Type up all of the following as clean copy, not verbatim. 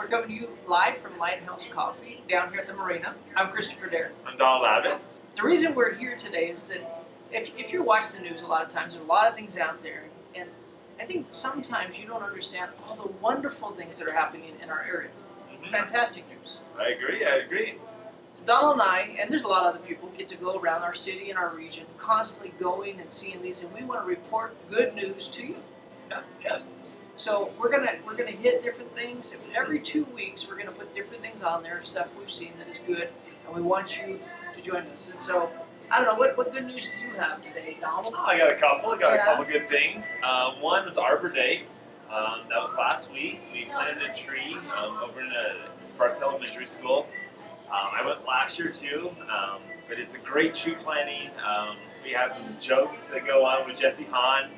coming to you live from Lighthouse Coffee down here at the marina. I'm Christopher Dare. I'm Donald Abbott. The reason we're here today is that if you're watching the news a lot of times, there's a lot of things out there, and I think sometimes you don't understand all the wonderful things that are happening in our area. Mm-hmm. Fantastic news. I agree. So Donald and I, and there's a lot of other people, get to go around our city and our region, constantly going and seeing these, and we want to report good news to you. Yeah, yes. So we're gonna hit different things. Every 2 weeks, we're gonna put different things on there, stuff we've seen that is good, and we want you to join us. And so, I don't know, what good news do you have today, Donald? Oh, I got a couple. Yeah. A couple good things. One was Arbor Day. That was last week. We planted a tree over in Sparks Elementary School. I went last year too, but it's a great tree planting. We have some jokes that go on with Jesse Hahn.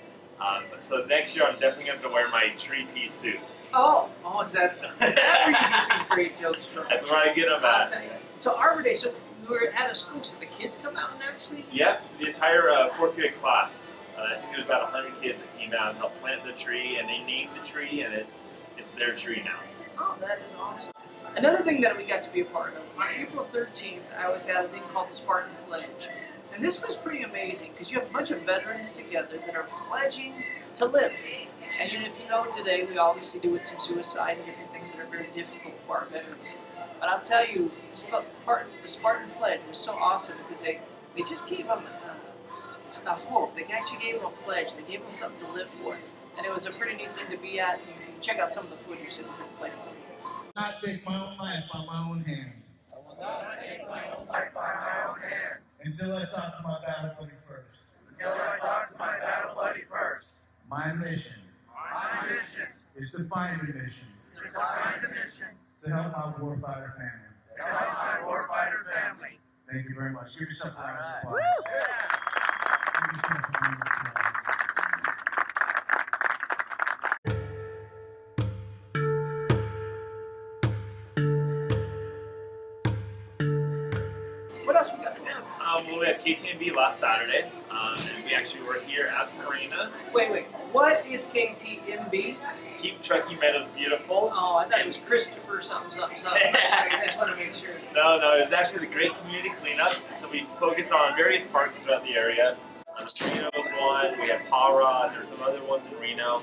So next year I'm definitely going to wear my tree piece suit. Oh, is that where you get these great jokes from? That's where I get them I'll at. tell you. So Arbor Day, so we were at a school, so the kids come out and actually? Yep, the entire fourth grade class. I think there's about 100 kids that came out and helped plant the tree, and they named the tree, and it's their tree now. Oh, that is awesome. Another thing that we got to be a part of, on April 13th, I was at a thing called the Spartan Pledge. And this was pretty amazing because you have a bunch of veterans together that are pledging to live. And if you know today, we obviously do with some suicide and different things that are very difficult for our veterans. But I'll tell you, the Spartan Pledge was so awesome because they just gave them a hope. They actually gave them a pledge. They gave them something to live for. And it was a pretty neat thing to be at. You can check out some of the footage that we could play for you. I take my own life by my own hand. I will not take my own life by my own hand. Until I talk to my battle buddy first. Until I talk to my battle buddy first. My mission My mission is to find a mission is to find a mission to help my warfighter family. to help my warfighter family. Thank you very much. Give yourself a round of All applause. Give yourself a round of applause. What else we got going on? Well, we had KTMB last Saturday, and we actually were here at the marina. Wait. What is KTMB? Keep Truckee Meadows Beautiful. Oh, I thought it was Christopher something. I just want to make sure. No, it was actually the Great Community Cleanup. So we focused on various parks throughout the area. Reno was one. We had Para. There's some other ones in Reno.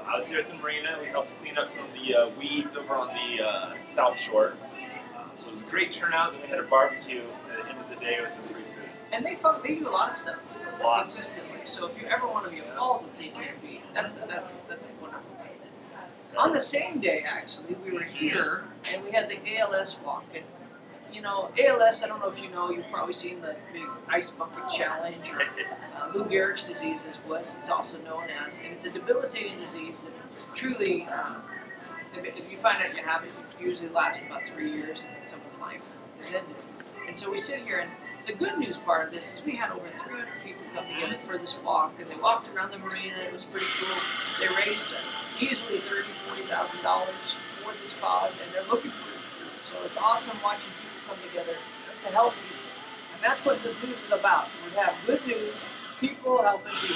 I was here at the marina. We helped clean up some of the weeds over on the South Shore. So it was a great turnout. Then we had a barbecue. At the end of the day, it was some free food. And they do a lot of stuff Lots. consistently. So if you ever want to be involved with KTMB, that's a wonderful thing. On the same day, actually, we were here and we had the ALS walk. And you know, ALS, I don't know if you know, you've probably seen the big ice bucket challenge, or Lou Gehrig's disease is what it's also known as. And it's a debilitating disease that truly, if you find out you have it, it usually lasts about 3 years and then someone's life is ended. And so we sit here, and the good news part of this is we had over 300 people come together for this walk, and they walked around the marina. It was pretty cool. They raised easily $30,000-$40,000 for this cause, and they're looking for it. So it's awesome watching people come together to help people. And that's what this news is about. We have good news, people helping people.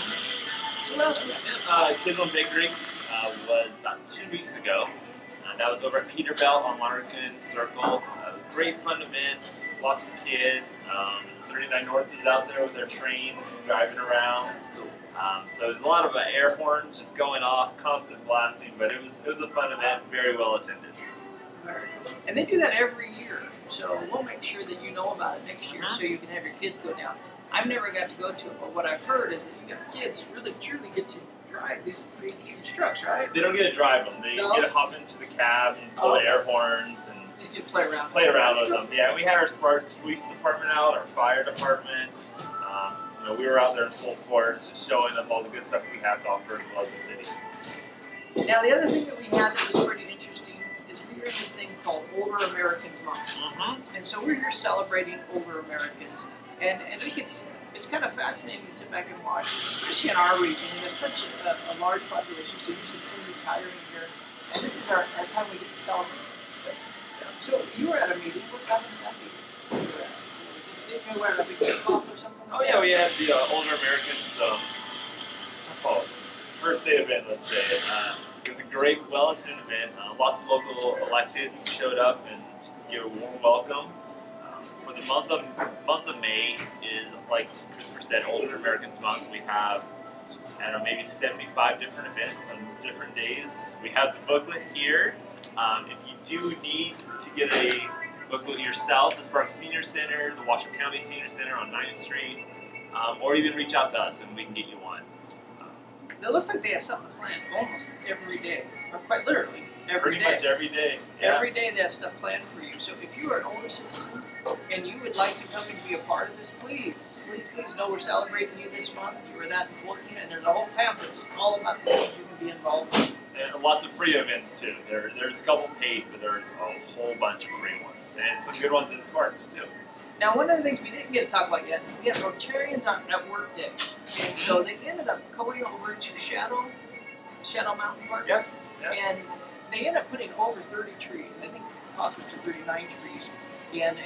So what else we got? Kids on Big Rigs was about 2 weeks ago. That was over at Peterbilt on Larkin Circle. Great fun event, lots of kids. 39 North was out there with their train driving around. That's cool. So there's a lot of air horns just going off, constant blasting, but it was a fun event, very well attended. And they do that every year, so we'll make sure that you know about it next year so you can have your kids go down. I've never got to go to it, but what I've heard is that you got kids really truly get to drive these big, huge trucks, right? They don't get to drive them. They No? get to hop into the cab and pull the air horns and Just get to play around. play around That's with cool. them. Yeah, we had our Sparks Police Department out, our fire department. We were out there in full force, just showing them all the good stuff we have to offer as well as the city. Now, the other thing that we had that was pretty interesting is we were in this thing called Older Americans Month. And so we're here celebrating older Americans. And I think it's kind of fascinating to sit back and watch, especially in our region. We have such a large population, so usually some retiring here. And this is our time we get to celebrate. So you were at a meeting. What happened at that meeting? You were at? Didn't you wear a big kickoff or something? Oh yeah, we had the Older Americans first day event, let's say. It was a great, well-attended event. Lots of local electeds showed up and just gave a warm welcome. For the month of May is, like Christopher said, Older Americans Month. We have, I don't know, maybe 75 different events on different days. We have the booklet here. If you do need to get a booklet yourself, the Sparks Senior Center, the Washoe County Senior Center on 9th Street, or even reach out to us and we can get you one. It looks like they have something planned almost every day, or quite literally every Pretty day. much every day. Yeah. Every day they have stuff planned for you. So if you are an older citizen and you would like to come and be a part of this, please know we're celebrating you this month. You are that important, and there's a whole pamphlet just all about the things you can be involved in. And lots of free events too. There's a couple paid, but there's a whole bunch of free ones, and some good ones in Sparks too. Now, one of the things we didn't get to talk about yet, we had Rotarians at work day, and so they ended up going over to Shadow Mountain Park. Yep. Yep. And they ended up putting over 30 trees. I think possibly to 39 trees. And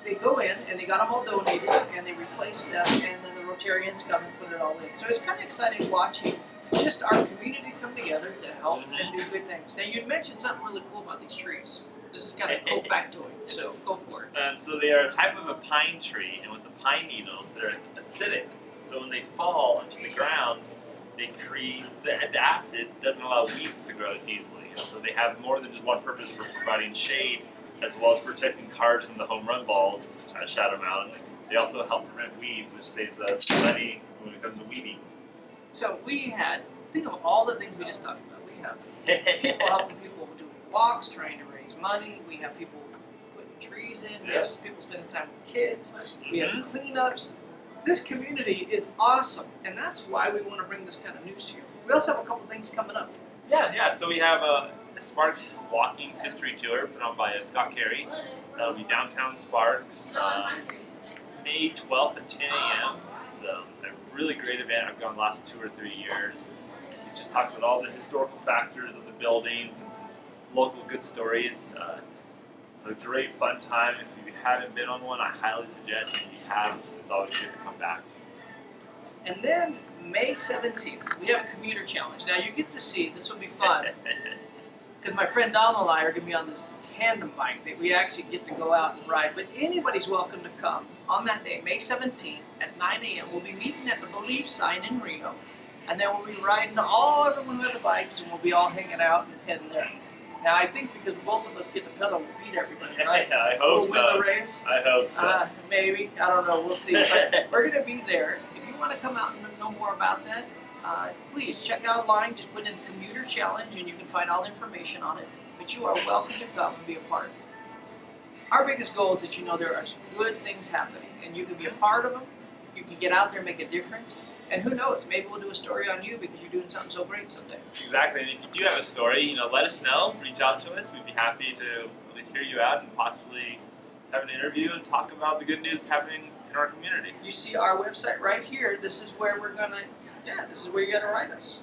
they go in and they got them all donated and they replace them, and then the Rotarians come and put it all in. So it's kind of exciting watching just our community come together to help and do good things. Now, you mentioned something really cool about these trees. This is kind of a cool factoid, so go for it. So they are a type of a pine tree, and with the pine needles, they're acidic. So when they fall onto the ground, they create the acid doesn't allow weeds to grow as easily. And so they have more than just one purpose for providing shade, as well as protecting cars from the home run balls at Shadow Mountain. They also help prevent weeds, which saves us money when it comes to weeding. So think of all the things we just talked about. We have people helping people do walks, trying to raise money. We have people putting trees in. We have people spending time with kids. We have cleanups. This community is awesome, and that's why we want to bring this kind of news to you. We also have a couple things coming up. Yeah. So we have a Sparks Walking History Tour put on by Scott Carey. That'll be downtown Sparks, May 12th at 10 a.m. It's a really great event. I've gone the last 2 or 3 years. It just talks about all the historical factors of the buildings and some local good stories. It's a great fun time. If you haven't been on one, I highly suggest. If you have, it's always good to come back. And then May 17th, we have a commuter challenge. Now you get to see, this will be fun, because my friend Donald and I are going to be on this tandem bike that we actually get to go out and ride. But anybody's welcome to come on that day, May 17th at 9 a.m. We'll be meeting at the Believe sign in Reno, and then we'll be riding everyone who has the bikes, and we'll be all hanging out and heading there. Now I think because both of us get the pedal, we'll beat everybody, right? I hope We'll so. win the race. I hope so. Maybe. I don't know. We'll see. But we're going to be there. If you want to come out and know more about that, please check out online. Just put in Commuter Challenge and you can find all the information on it. But you are welcome to come and be a part. Our biggest goal is that you know there are good things happening and you can be a part of them. You can get out there and make a difference. And who knows, maybe we'll do a story on you because you're doing something so great someday. Exactly, and if you do have a story, let us know. Reach out to us. We'd be happy to at least hear you out and possibly have an interview and talk about the good news happening in our community. You see our website right here. This is where we're gonna, this is where you're gonna write us.